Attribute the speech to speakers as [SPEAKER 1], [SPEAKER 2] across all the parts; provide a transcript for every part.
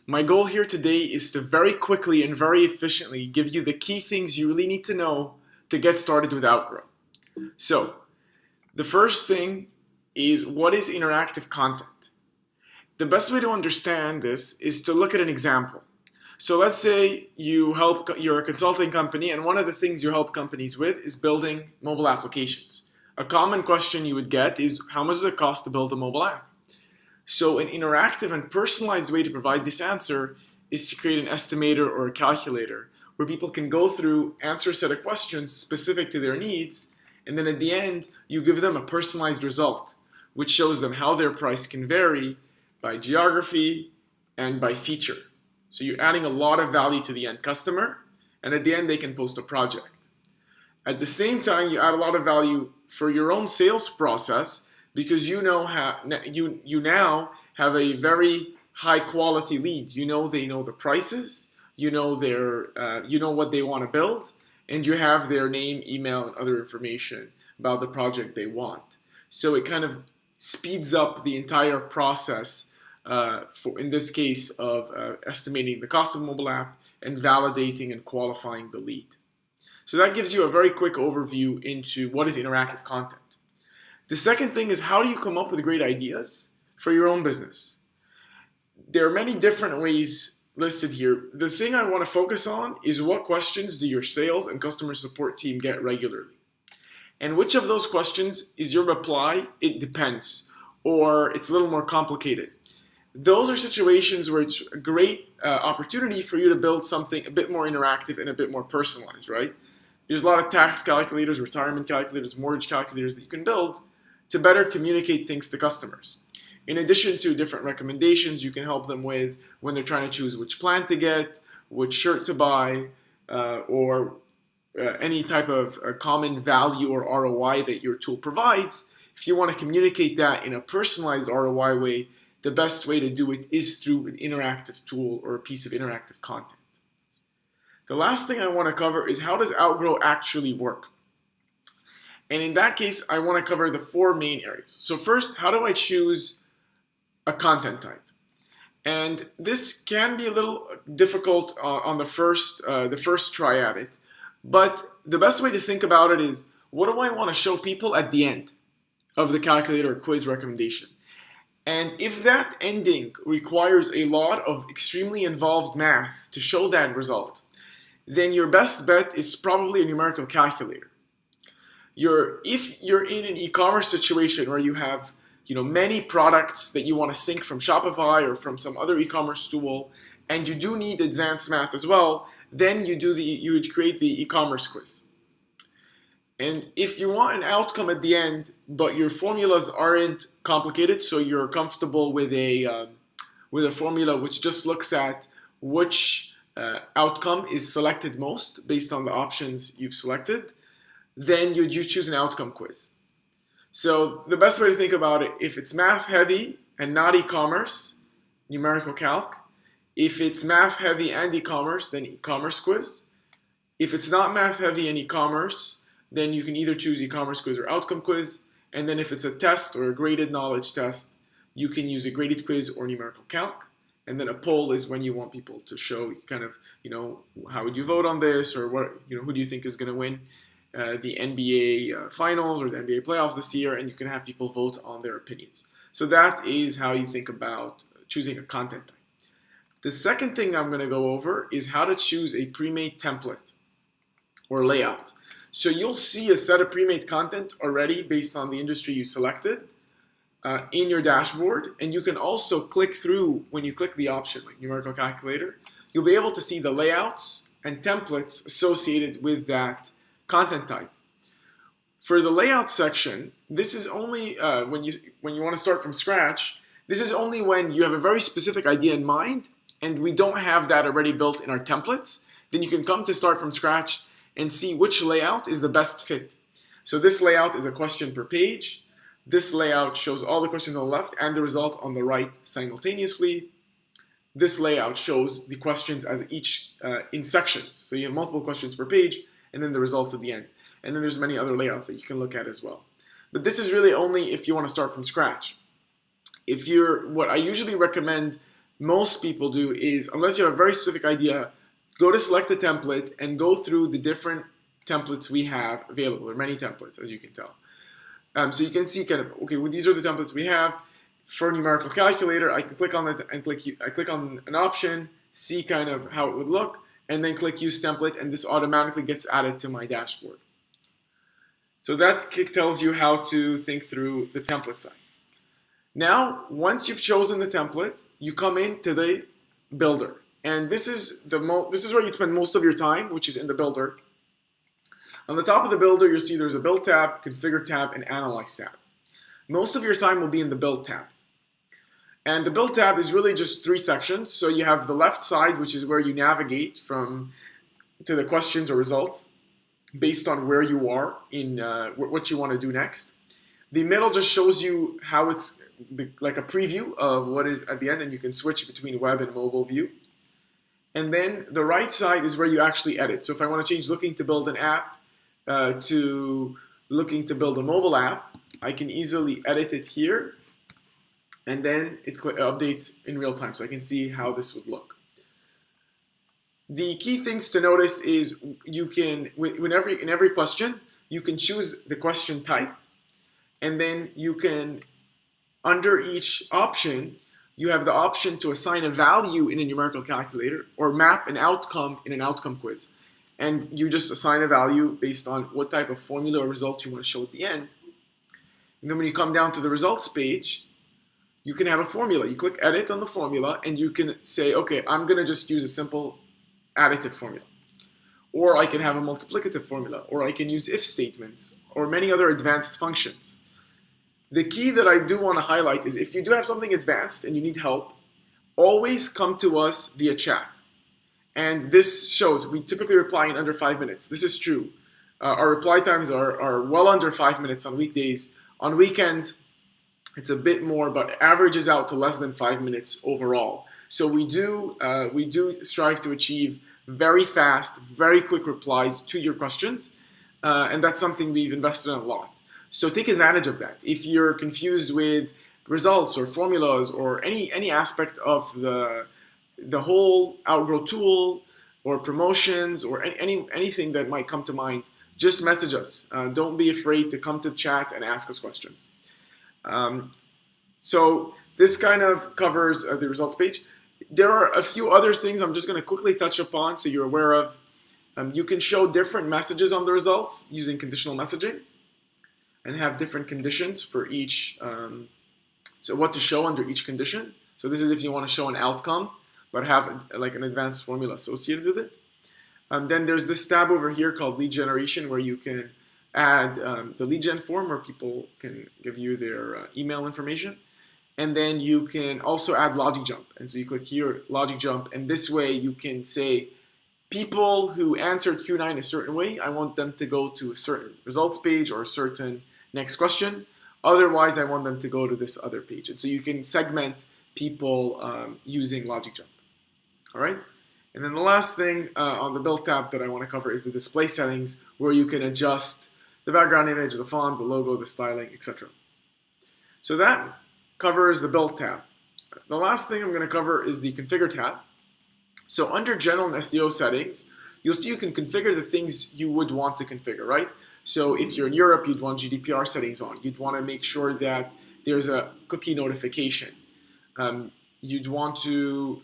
[SPEAKER 1] My goal here today is to very quickly and very efficiently give you the key things you really need to know to get started with Outgrow. So, the first thing is, what is interactive content? The best way to understand this is to look at an example. So let's say you're a consulting company, and one of the things you help companies with is building mobile applications. A common question you would get is, how much does it cost to build a mobile app? So an interactive and personalized way to provide this answer is to create an estimator or a calculator where people can go through, answer a set of questions specific to their needs, and then at the end, you give them a personalized result, which shows them how their price can vary by geography and by feature. So you're adding a lot of value to the end customer, and at the end, they can post a project. At the same time, you add a lot of value for your own sales process, because you now have a very high quality lead. You know they know the prices, you know what they want to build, and you have their name, email, and other information about the project they want. So it kind of speeds up the entire process in this case of estimating the cost of a mobile app and validating and qualifying the lead. So that gives you a very quick overview into what is interactive content. The second thing is, how do you come up with great ideas for your own business? There are many different ways listed here. The thing I want to focus on is, what questions do your sales and customer support team get regularly? And which of those questions is your reply, "It depends," or "It's a little more complicated"? Those are situations where it's a great opportunity for you to build something a bit more interactive and a bit more personalized, right? There's a lot of tax calculators, retirement calculators, mortgage calculators that you can build to better communicate things to customers. In addition to different recommendations you can help them with when they're trying to choose which plan to get, which shirt to buy, or any type of common value or ROI that your tool provides. If you want to communicate that in a personalized ROI way, the best way to do it is through an interactive tool or a piece of interactive content. The last thing I want to cover is, how does Outgrow actually work? And in that case, I want to cover the four main areas. So first, how do I choose a content type? And this can be a little difficult on the first try at it. But the best way to think about it is, what do I want to show people at the end of the calculator or quiz recommendation? And if that ending requires a lot of extremely involved math to show that result, then your best bet is probably a numerical calculator. If you're in an e-commerce situation where you have many products that you want to sync from Shopify or from some other e-commerce tool, and you do need advanced math as well, then you would create the e-commerce quiz. And if you want an outcome at the end, but your formulas aren't complicated, so you're comfortable with a formula which just looks at which outcome is selected most based on the options you've selected, then you choose an outcome quiz. So the best way to think about it, if it's math heavy and not e-commerce, numerical calc. If it's math heavy and e-commerce, then e-commerce quiz. If it's not math heavy and e-commerce, then you can either choose e-commerce quiz or outcome quiz. And then if it's a test or a graded knowledge test, you can use a graded quiz or numerical calc. And then a poll is when you want people to show kind of, how would you vote on this, or what, who do you think is going to win the NBA finals or the NBA playoffs this year, and you can have people vote on their opinions. So that is how you think about choosing a content type. The second thing I'm going to go over is how to choose a pre-made template or layout. So you'll see a set of pre-made content already based on the industry you selected in your dashboard, and you can also click through when you click the option like numerical calculator. You'll be able to see the layouts and templates associated with that content type. For the layout section, this is only when you want to start from scratch. This is only when you have a very specific idea in mind and we don't have that already built in our templates. Then you can come to start from scratch and see which layout is the best fit. So this layout is a question per page. This layout shows all the questions on the left and the result on the right simultaneously. This layout shows the questions as each in sections. So you have multiple questions per page, and then the results at the end. And then there's many other layouts that you can look at as well. But this is really only if you want to start from scratch. What I usually recommend most people do is, unless you have a very specific idea, go to select a template and go through the different templates we have available. There are many templates, as you can tell. So you can see kind of, okay, well, these are the templates we have. For a numerical calculator, I can click on it and I click on an option, see kind of how it would look, and then click Use Template, and this automatically gets added to my dashboard. So that tells you how to think through the template side. Now, once you've chosen the template, you come into the builder. And this is where you spend most of your time, which is in the builder. On the top of the builder, you'll see there's a Build tab, Configure tab, and Analyze tab. Most of your time will be in the Build tab. And the Build tab is really just 3 sections. So you have the left side, which is where you navigate to the questions or results based on where you are in what you want to do next. The middle just shows you how it's like a preview of what is at the end, and you can switch between web and mobile view. And then the right side is where you actually edit. So if I want to change looking to build an app to looking to build a mobile app, I can easily edit it here, and then it updates in real time, so I can see how this would look. The key things to notice is you can, in every question, you can choose the question type, and then you can, under each option, you have the option to assign a value in a numerical calculator or map an outcome in an outcome quiz. And you just assign a value based on what type of formula or result you want to show at the end. And then when you come down to the results page, you can have a formula. You click edit on the formula and you can say, okay, I'm going to just use a simple additive formula. Or I can have a multiplicative formula, or I can use if statements, or many other advanced functions. The key that I do want to highlight is if you do have something advanced and you need help, always come to us via chat. And this shows we typically reply in under 5 minutes. This is true. Our reply times are well under 5 minutes on weekdays. On weekends, it's a bit more, but averages out to less than 5 minutes overall. So we do strive to achieve very fast, very quick replies to your questions. And that's something we've invested in a lot. So take advantage of that. If you're confused with results or formulas or any aspect of the whole Outgrow tool or promotions or anything that might come to mind, just message us. Don't be afraid to come to the chat and ask us questions. So this kind of covers the results page. There are a few other things I'm just going to quickly touch upon so you're aware of. You can show different messages on the results using conditional messaging and have different conditions for each, so what to show under each condition. So this is if you want to show an outcome, but have like an advanced formula associated with it. Then there's this tab over here called lead generation where you can add the lead gen form where people can give you their email information. And then you can also add logic jump. And so you click here, logic jump, and this way you can say, people who answered Q9 a certain way, I want them to go to a certain results page or a certain next question. Otherwise, I want them to go to this other page. And so you can segment people using logic jump. All right. And then the last thing on the build tab that I want to cover is the display settings, where you can adjust the background image, the font, the logo, the styling, etc. So that covers the build tab. The last thing I'm going to cover is the configure tab. So under general and SEO settings, you'll see you can configure the things you would want to configure, right? So if you're in Europe, you'd want GDPR settings on. You'd want to make sure that there's a cookie notification. You'd want to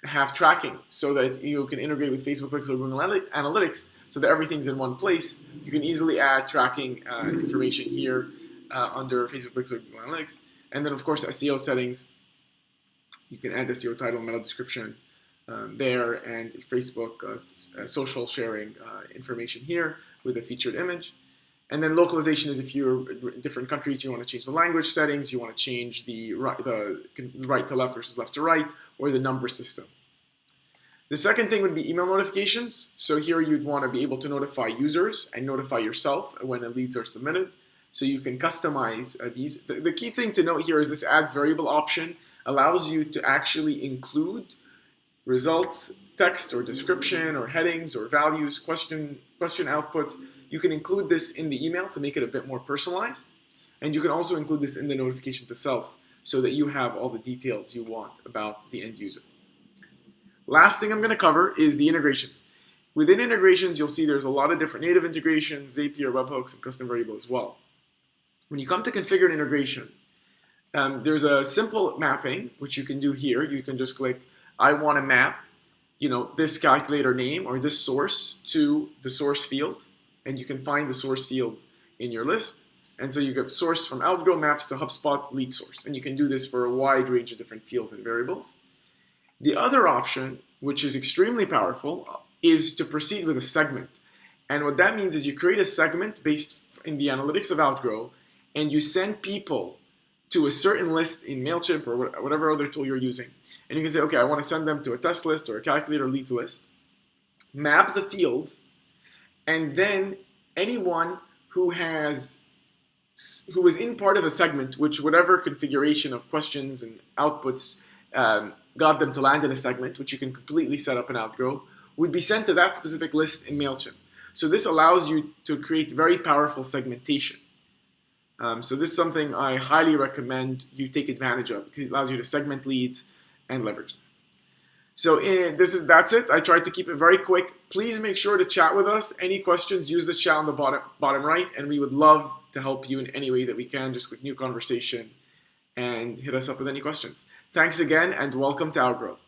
[SPEAKER 1] have tracking so that you can integrate with Facebook Pixel or Google Analytics so that everything's in one place. You can easily add tracking information here under Facebook Pixel or Google Analytics. And then, of course, SEO settings. You can add SEO title, meta description there, and Facebook social sharing information here with a featured image. And then localization is if you're in different countries, you want to change the language settings, you want to change the right to left versus left to right, or the number system. The second thing would be email notifications. So here you'd want to be able to notify users and notify yourself when the leads are submitted. So you can customize these. The key thing to note here is this add variable option allows you to actually include results, text or description or headings or values, question outputs. You can include this in the email to make it a bit more personalized. And you can also include this in the notification to self so that you have all the details you want about the end user. Last thing I'm going to cover is the integrations. Within integrations, you'll see there's a lot of different native integrations, Zapier, webhooks, and custom variable as well. When you come to configure an integration, there's a simple mapping, which you can do here. You can just click, I want to map, this calculator name or this source to the source field, and you can find the source field in your list. And so you get source from Outgrow maps to HubSpot lead source, and you can do this for a wide range of different fields and variables. The other option, which is extremely powerful, is to proceed with a segment. And what that means is you create a segment based in the analytics of Outgrow, and you send people to a certain list in MailChimp or whatever other tool you're using. And you can say, okay, I want to send them to a test list or a calculator leads list, map the fields, and then anyone who is in part of a segment, which whatever configuration of questions and outputs got them to land in a segment, which you can completely set up in Outgrow, would be sent to that specific list in MailChimp. So this allows you to create very powerful segmentation. So this is something I highly recommend you take advantage of because it allows you to segment leads and leverage them. So that's it. I tried to keep it very quick. Please make sure to chat with us. Any questions, use the chat on the bottom right, and we would love to help you in any way that we can. Just click new conversation and hit us up with any questions. Thanks again, and welcome to Outgrow.